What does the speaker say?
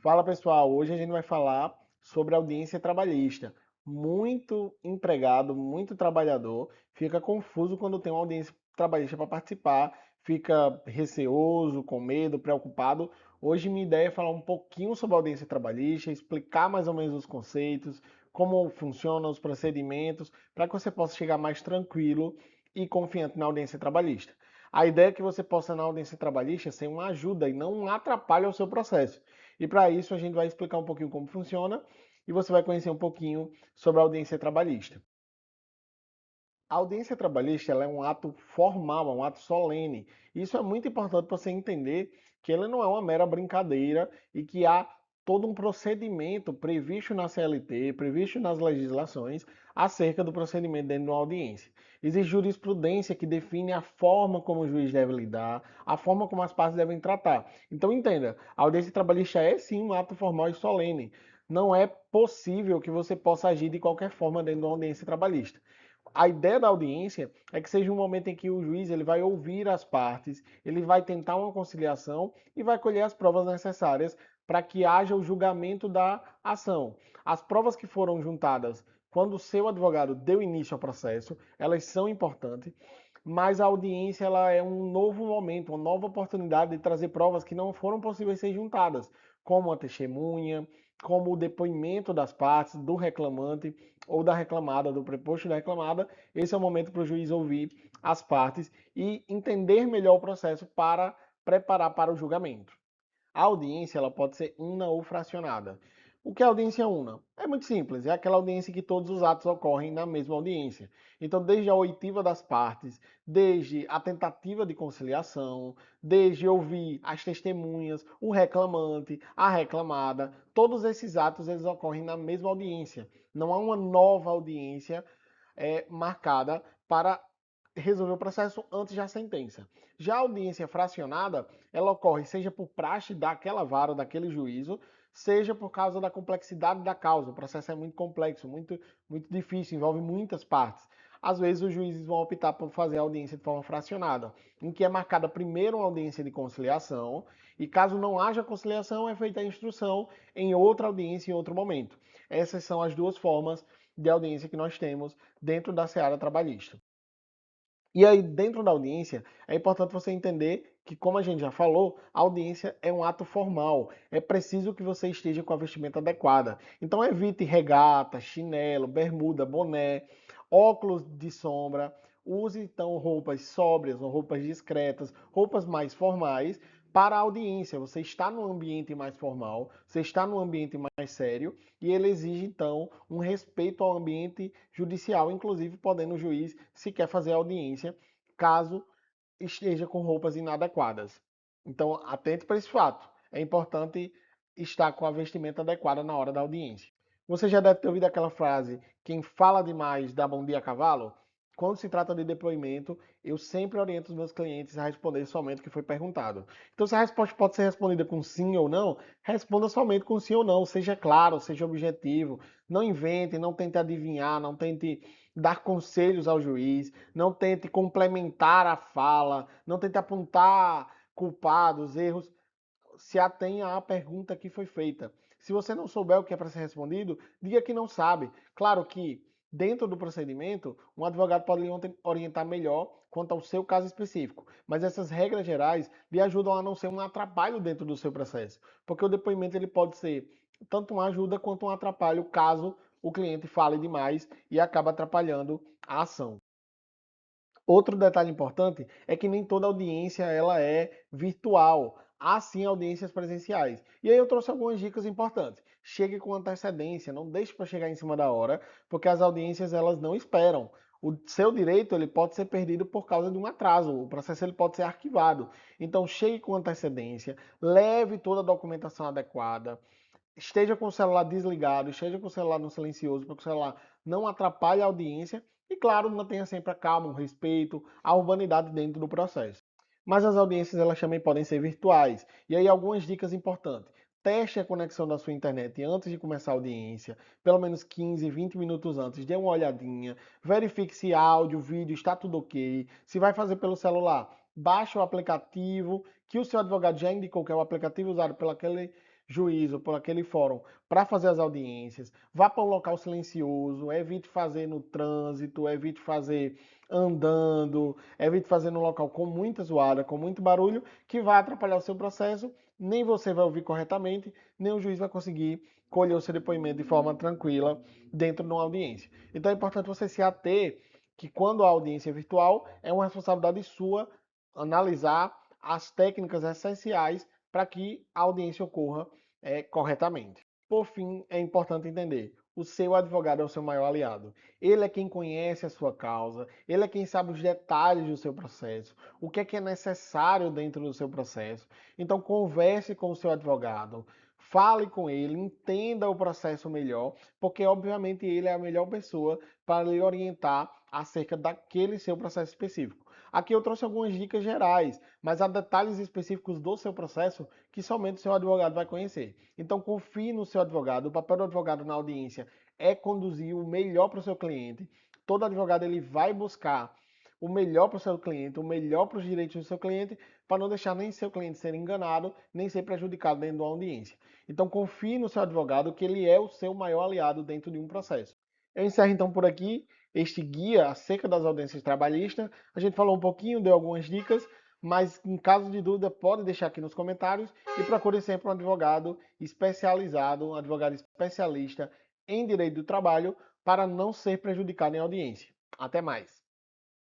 Fala pessoal, hoje a gente vai falar sobre audiência trabalhista. Muito empregado, muito trabalhador fica confuso quando tem uma audiência trabalhista para participar, fica receoso, com medo, preocupado. Hoje minha ideia é falar um pouquinho sobre a audiência trabalhista, explicar mais ou menos os conceitos, como funcionam os procedimentos, para que você possa chegar mais tranquilo e confiante na audiência trabalhista. A ideia é que você possa na audiência trabalhista ser uma ajuda e não um atrapalho ao seu processo. E para isso a gente vai explicar um pouquinho como funciona e você vai conhecer um pouquinho sobre a audiência trabalhista. A audiência trabalhista ela é um ato formal, é um ato solene. Isso é muito importante para você entender que ele não é uma mera brincadeira e que há todo um procedimento previsto na CLT, previsto nas legislações, acerca do procedimento dentro de uma audiência. Existe jurisprudência que define a forma como o juiz deve lidar, a forma como as partes devem tratar. Então entenda, a audiência trabalhista é sim um ato formal e solene. Não é possível que você possa agir de qualquer forma dentro de uma audiência trabalhista. A ideia da audiência é que seja um momento em que o juiz ele vai ouvir as partes, ele vai tentar uma conciliação e vai colher as provas necessárias para que haja o julgamento da ação. As provas que foram juntadas quando o seu advogado deu início ao processo, elas são importantes, mas a audiência ela é um novo momento, uma nova oportunidade de trazer provas que não foram possíveis ser juntadas, como a testemunha, como o depoimento das partes, do reclamante ou da reclamada, do preposto da reclamada. Esse é o momento para o juiz ouvir as partes e entender melhor o processo para preparar para o julgamento. A audiência ela pode ser una ou fracionada. O que é audiência una? É muito simples, é aquela audiência em que todos os atos ocorrem na mesma audiência. Então, desde a oitiva das partes, desde a tentativa de conciliação, desde ouvir as testemunhas, o reclamante, a reclamada, todos esses atos eles ocorrem na mesma audiência. Não há uma nova audiência marcada para resolver o processo antes da sentença. Já a audiência fracionada, ela ocorre seja por praxe daquela vara, daquele juízo, seja por causa da complexidade da causa. O processo é muito complexo, muito difícil, envolve muitas partes. Às vezes os juízes vão optar por fazer a audiência de forma fracionada, em que é marcada primeiro uma audiência de conciliação e caso não haja conciliação é feita a instrução em outra audiência em outro momento. Essas são as duas formas de audiência que nós temos dentro da seara trabalhista. E aí, dentro da audiência, é importante você entender que, como a gente já falou, a audiência é um ato formal. É preciso que você esteja com a vestimenta adequada. Então, evite regata, chinelo, bermuda, boné, óculos de sombra. Use, então, roupas sóbrias ou roupas discretas, roupas mais formais para a audiência. Você está num ambiente mais formal, você está num ambiente mais sério e ele exige, então, um respeito ao ambiente judicial, inclusive podendo o juiz, se quer fazer audiência, caso esteja com roupas inadequadas. Então, atente para esse fato. É importante estar com a vestimenta adequada na hora da audiência. Você já deve ter ouvido aquela frase: quem fala demais dá bom dia a cavalo? Quando se trata de depoimento, eu sempre oriento os meus clientes a responder somente o que foi perguntado. Então, se a resposta pode ser respondida com sim ou não, responda somente com sim ou não. Seja claro, seja objetivo. Não invente, não tente adivinhar, não tente dar conselhos ao juiz, não tente complementar a fala, não tente apontar culpados, erros. Se atenha à pergunta que foi feita. Se você não souber o que é para ser respondido, diga que não sabe. Claro que, dentro do procedimento, um advogado pode lhe orientar melhor quanto ao seu caso específico, mas essas regras gerais lhe ajudam a não ser um atrapalho dentro do seu processo, porque o depoimento ele pode ser tanto uma ajuda quanto um atrapalho caso o cliente fale demais e acabe atrapalhando a ação. Outro detalhe importante é que nem toda audiência ela é virtual. Há sim audiências presenciais. E aí eu trouxe algumas dicas importantes. Chegue com antecedência, não deixe para chegar em cima da hora, porque as audiências elas não esperam. O seu direito ele pode ser perdido por causa de um atraso, o processo ele pode ser arquivado. Então chegue com antecedência, leve toda a documentação adequada, esteja com o celular desligado, esteja com o celular no silencioso, para que o celular não atrapalhe a audiência. E, claro, mantenha sempre a calma, o respeito, a urbanidade dentro do processo. Mas as audiências elas também podem ser virtuais. E aí algumas dicas importantes. Teste a conexão da sua internet antes de começar a audiência, pelo menos 15, 20 minutos antes, dê uma olhadinha, verifique se áudio, vídeo está tudo ok. Se vai fazer pelo celular, baixe o aplicativo que o seu advogado já indicou que é o aplicativo usado pelo aquele juiz ou por aquele fórum para fazer as audiências. Vá para um local silencioso, evite fazer no trânsito, evite fazer andando, evite fazer num local com muita zoada, com muito barulho, que vai atrapalhar o seu processo. Nem você vai ouvir corretamente, nem o juiz vai conseguir colher o seu depoimento de forma tranquila dentro de uma audiência. Então é importante você se ater que quando a audiência é virtual, é uma responsabilidade sua analisar as técnicas essenciais para que a audiência ocorra corretamente. Por fim, é importante entender: o seu advogado é o seu maior aliado. Ele é quem conhece a sua causa, ele é quem sabe os detalhes do seu processo, o que é necessário dentro do seu processo. Então, converse com o seu advogado, fale com ele, entenda o processo melhor, porque obviamente ele é a melhor pessoa para lhe orientar acerca daquele seu processo específico. Aqui eu trouxe algumas dicas gerais, mas há detalhes específicos do seu processo que somente o seu advogado vai conhecer. Então confie no seu advogado. O papel do advogado na audiência é conduzir o melhor para o seu cliente. Todo advogado ele vai buscar o melhor para o seu cliente, o melhor para os direitos do seu cliente, para não deixar nem seu cliente ser enganado, nem ser prejudicado dentro de uma audiência. Então confie no seu advogado que ele é o seu maior aliado dentro de um processo. Eu encerro então por aqui este guia acerca das audiências trabalhistas. A gente falou um pouquinho, deu algumas dicas, mas em caso de dúvida pode deixar aqui nos comentários e procure sempre um advogado especializado, um advogado especialista em direito do trabalho para não ser prejudicado em audiência. Até mais!